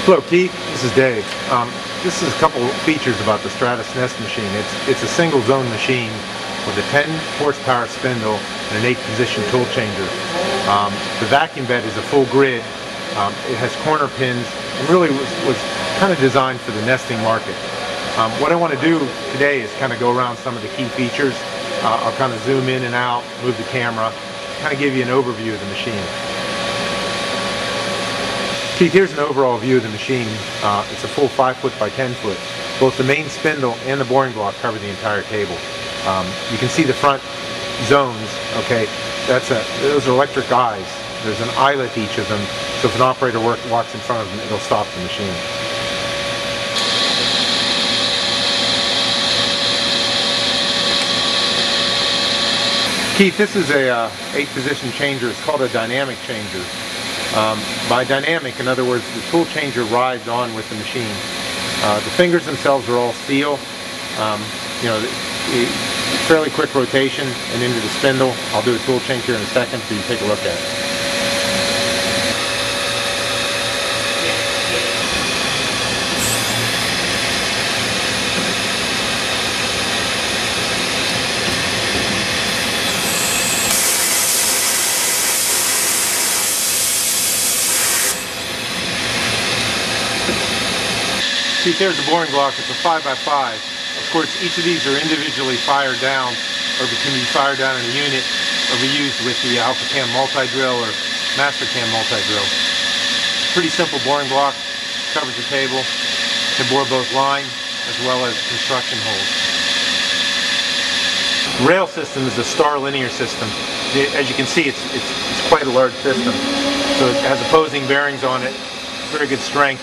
Hello Keith, this is Dave. This is a couple features about the Stratus Nest machine. It's a single zone machine with a 10 horsepower spindle and an 8-position tool changer. The vacuum bed is a full grid. It has corner pins and really was kind of designed for the nesting market. What I want to do today is kind of go around some of the key features. I'll kind of zoom in and out, move the camera, kind of give you an overview of the machine. Keith, here's an overall view of the machine. It's a full 5 foot by 10 foot. Both the main spindle and the boring block cover the entire table. You can see the front zones, okay? Those are electric eyes. There's an eyelet to each of them, so if an operator walks in front of them, it'll stop the machine. Keith, this is a 8-position changer. It's called a dynamic changer. By dynamic, in other words, the tool changer rides on with the machine. The fingers themselves are all steel. Fairly quick rotation and into the spindle. I'll do a tool change here in a second for you to take a look at it. See, there's the boring block. It's a 5x5. Of course, each of these are individually fired down, or can be fired down in a unit, or be used with the AlphaCam multi-drill or MasterCam multi-drill. Pretty simple boring block, covers the table, can bore both line as well as construction holes. Rail system is a star linear system. As you can see, it's quite a large system. So it has opposing bearings on it, very good strength.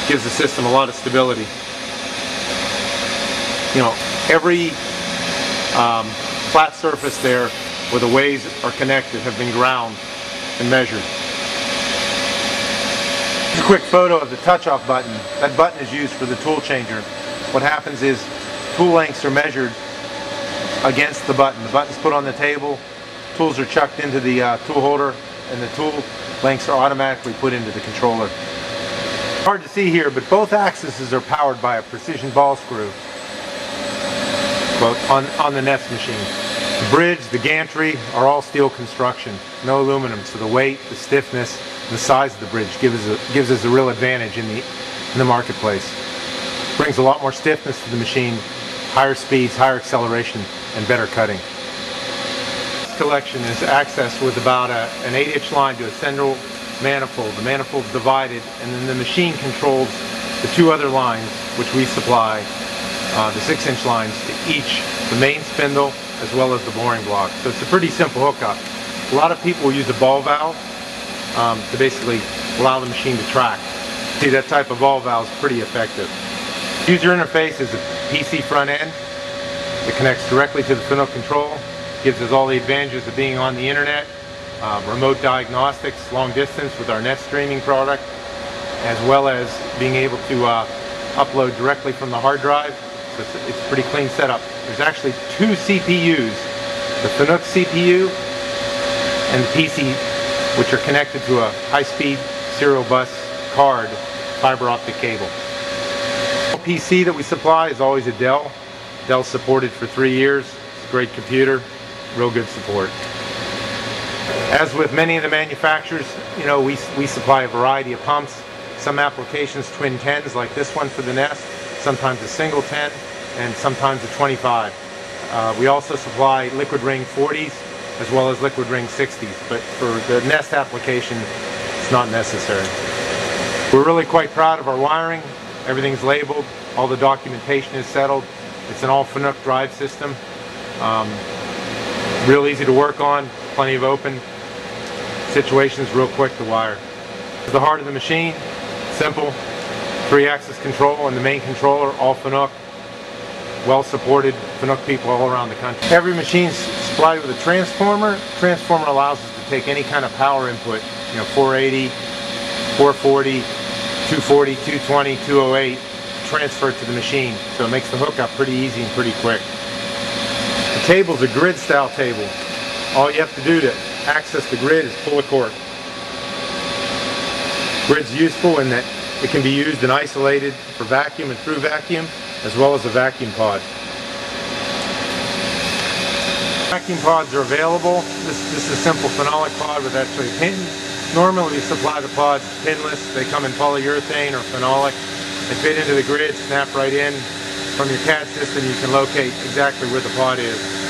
Gives the system a lot of stability. You know, every flat surface there where the ways are connected have been ground and measured. Here's a quick photo of the touch-off button. That button is used for the tool changer. What happens is tool lengths are measured against the button. The button's put on the table, tools are chucked into the tool holder, and the tool lengths are automatically put into the controller. Hard to see here, but both axes are powered by a precision ball screw on the Nest machine. The bridge, the gantry are all steel construction, no aluminum, so the weight, the stiffness, and the size of the bridge gives us a real advantage in the marketplace. Brings a lot more stiffness to the machine, higher speeds, higher acceleration, and better cutting. This collection is accessed with about an 8-inch line to a central manifold. The manifold's divided, and then the machine controls the 2 other lines which we supply, the 6-inch lines to each, the main spindle as well as the boring block. So it's a pretty simple hookup. A lot of people use a ball valve to basically allow the machine to track. See, that type of ball valve is pretty effective. User interface is a PC front end. It connects directly to the Fanuc control, gives us all the advantages of being on the internet. Remote diagnostics, long distance with our net streaming product, as well as being able to upload directly from the hard drive. So it's a pretty clean setup. There's actually 2 CPUs, the Fanuc CPU and the PC, which are connected to a high-speed serial bus card fiber optic cable. The PC that we supply is always a Dell. Dell's supported for 3 years. It's a great computer, real good support. As with many of the manufacturers, you know, we supply a variety of pumps. Some applications twin 10s like this one for the Nest, sometimes a single 10, and sometimes a 25. We also supply liquid ring 40s as well as liquid ring 60s, but for the Nest application, it's not necessary. We're really quite proud of our wiring. Everything's labeled, all the documentation is settled. It's an all Fanuc drive system. Real easy to work on, plenty of open situations, real quick to wire. The heart of the machine, simple, 3-axis control and the main controller, all Fanuc, well supported Fanuc people all around the country. Every machine's supplied with a transformer. Transformer allows us to take any kind of power input, you know, 480, 440, 240, 220, 208, transfer it to the machine. So it makes the hookup pretty easy and pretty quick. The table's a grid style table. All you have to do to access the grid is pull a cord. Grid's useful in that It can be used and isolated for vacuum and through vacuum, as well as a vacuum pod. Vacuum pods are available. This is a simple phenolic pod with actually a pin. Normally we supply the pods pinless. They come in polyurethane or phenolic. They fit into the grid, snap right in. From your CAD system you can locate exactly where the pod is.